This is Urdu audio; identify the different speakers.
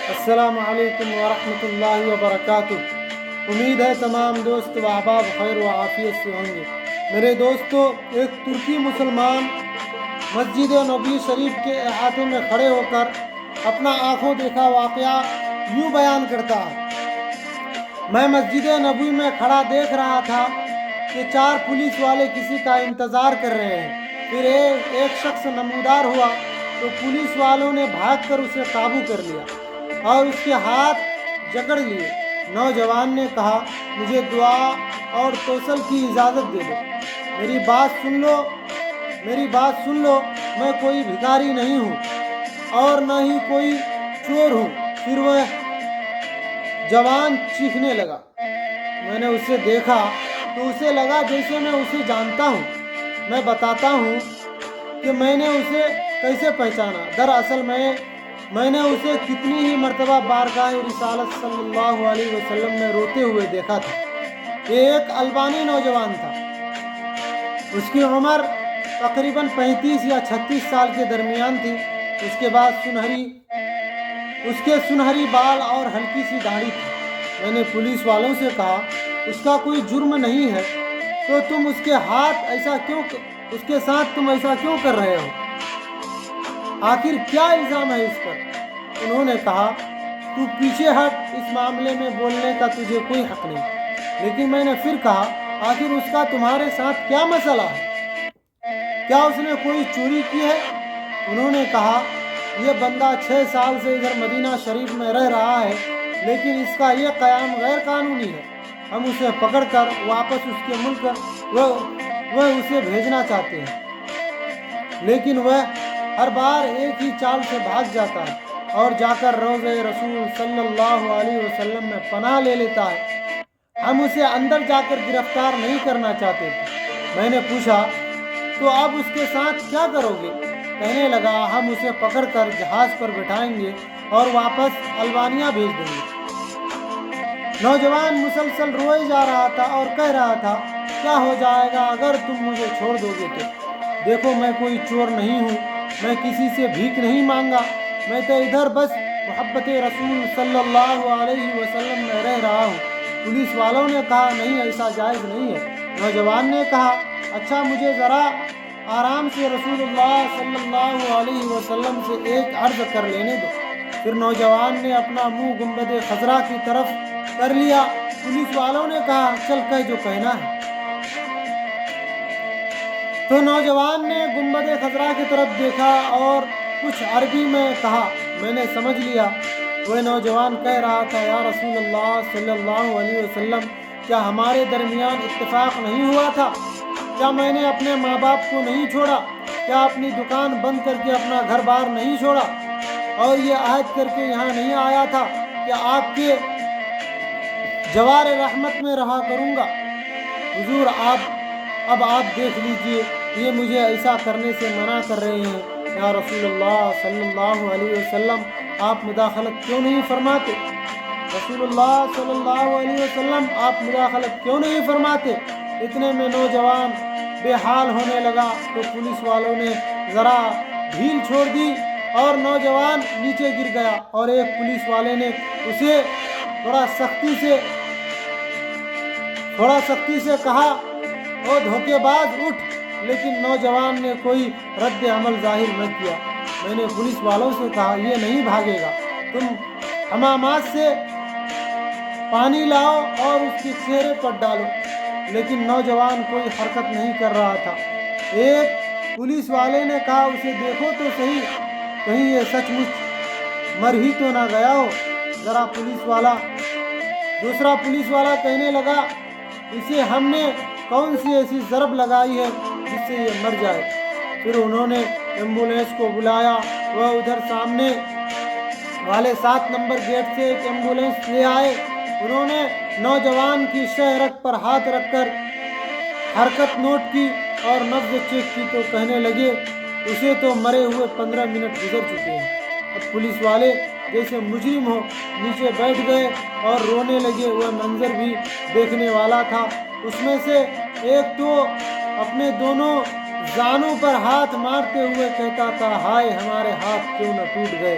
Speaker 1: السلام علیکم ورحمۃ اللہ وبرکاتہ۔ امید ہے تمام دوست و احباب خیر و عافیت سے ہوں گے۔ میرے دوستو، ایک ترکی مسلمان مسجد نبوی شریف کے احاطے میں کھڑے ہو کر اپنا آنکھوں دیکھا واقعہ یوں بیان کرتا ہے: میں مسجد نبوی میں کھڑا دیکھ رہا تھا کہ 4 پولیس والے کسی کا انتظار کر رہے ہیں۔ پھر ایک شخص نمودار ہوا تو پولیس والوں نے بھاگ کر اسے قابو کر لیا اور اس کے ہاتھ جکڑ لیے۔ نوجوان نے کہا، مجھے دعا اور توسل کی اجازت دے دو، میری بات سن لو، میں کوئی بھکاری نہیں ہوں اور نہ ہی کوئی چور ہوں۔ پھر وہ جوان چیخنے لگا۔ میں نے اسے دیکھا تو اسے لگا جیسے میں اسے جانتا ہوں۔ میں بتاتا ہوں کہ میں نے اسے کیسے پہچانا۔ دراصل میں نے اسے کتنی ہی مرتبہ بارگاہ رسالت صلی اللہ علیہ وسلم میں روتے ہوئے دیکھا تھا۔ یہ ایک البانی نوجوان تھا۔ اس کی عمر تقریباً 35 یا 36 سال کے درمیان تھی۔ اس کے سنہری بال اور ہلکی سی داڑھی تھی۔ میں نے پولیس والوں سے کہا، اس کا کوئی جرم نہیں ہے تو تم اس کے ساتھ تم ایسا کیوں کر رہے ہو؟ آخر کیا الزام ہے اس پر؟ انہوں نے کہا، تو پیچھے ہٹ، اس معاملے میں بولنے کا تجھے کوئی حق نہیں۔ لیکن میں نے پھر کہا، آخر اس کا تمہارے ساتھ کیا مسئلہ ہے؟ کیا اس نے کوئی چوری کی ہے؟ انہوں نے کہا، یہ بندہ 6 سال سے ادھر مدینہ شریف میں رہ رہا ہے، لیکن اس کا یہ قیام غیر قانونی ہے۔ ہم اسے پکڑ کر واپس اس کے ملک وہ اسے بھیجنا چاہتے ہیں، لیکن وہ ہر بار ایک ہی چال سے بھاگ جاتا ہے اور جا کر روضہ رسول صلی اللہ علیہ وسلم میں پناہ لے لیتا ہے۔ ہم اسے اندر جا کر گرفتار نہیں کرنا چاہتے تھے۔ میں نے پوچھا، تو اب اس کے ساتھ کیا کرو گے؟ کہنے لگا، ہم اسے پکڑ کر جہاز پر بٹھائیں گے اور واپس البانیہ بھیج دیں گے۔ نوجوان مسلسل روئے جا رہا تھا اور کہہ رہا تھا، کیا ہو جائے گا اگر تم مجھے چھوڑ دو گے تو؟ دیکھو، میں کوئی چور نہیں ہوں، میں کسی سے بھیک نہیں مانگا، میں تو ادھر بس محبت رسول صلی اللہ علیہ وسلم میں رہ رہا ہوں۔ پولیس والوں نے کہا، نہیں، ایسا جائز نہیں ہے۔ نوجوان نے کہا، اچھا، مجھے ذرا آرام سے رسول اللہ صلی اللہ علیہ وسلم سے ایک عرض کر لینے دو۔ پھر نوجوان نے اپنا منہ گنبد خضرا کی طرف کر لیا۔ پولیس والوں نے کہا، چل کہہ جو کہنا ہے۔ تو نوجوان نے گنبد خضرا کی طرف دیکھا اور کچھ عربی میں کہا۔ میں نے سمجھ لیا۔ وہ نوجوان کہہ رہا تھا، یا رسول اللہ صلی اللہ علیہ وسلم، کیا ہمارے درمیان اتفاق نہیں ہوا تھا؟ کیا میں نے اپنے ماں باپ کو نہیں چھوڑا؟ کیا اپنی دکان بند کر کے اپنا گھر بار نہیں چھوڑا اور یہ عہد کر کے یہاں نہیں آیا تھا کہ آپ کے جوار رحمت میں رہا کروں گا؟ حضور، اب آپ دیکھ لیجئے، یہ مجھے ایسا کرنے سے منع کر رہے ہیں۔ یا رسول اللہ صلی اللہ علیہ وسلم، آپ مداخلت کیوں نہیں فرماتے؟ رسول اللہ صلی اللہ علیہ وسلم، آپ مداخلت کیوں نہیں فرماتے؟ اتنے میں نوجوان بے حال ہونے لگا تو پولیس والوں نے ذرا ڈھیل چھوڑ دی اور نوجوان نیچے گر گیا، اور ایک پولیس والے نے اسے تھوڑا سختی سے کہا، او دھوکے باز، اٹھ! لیکن نوجوان نے کوئی رد عمل ظاہر نہ کیا۔ میں نے پولیس والوں سے کہا، یہ نہیں بھاگے گا، تم حمامات سے پانی لاؤ اور اس کے چہرے پر ڈالو۔ لیکن نوجوان کوئی حرکت نہیں کر رہا تھا۔ ایک پولیس والے نے کہا، اسے دیکھو تو صحیح، کہیں یہ سچ مچ مر ہی تو نہ گیا ہو۔ دوسرا پولیس والا کہنے لگا، اسے ہم نے کون سی ایسی ضرب لگائی ہے جس سے یہ مر جائے؟ پھر انہوں نے ایمبولینس کو بلایا۔ وہ ادھر سامنے والے 7 نمبر گیٹ سے ایک ایمبولینس لے آئے۔ انہوں نے نوجوان کی شہرت پر ہاتھ رکھ کر حرکت نوٹ کی اور نبض چیک کی تو کہنے لگے، اسے تو مرے ہوئے 15 منٹ گزر چکے ہیں۔ اب پولیس والے جیسے مجرم ہو نیچے بیٹھ گئے اور رونے لگے۔ وہ منظر بھی دیکھنے والا تھا۔ اس میں سے ایک تو اپنے دونوں زانوں پر ہاتھ مارتے ہوئے کہتا تھا، ہائے، ہمارے ہاتھ کیوں نہ ٹوٹ گئے،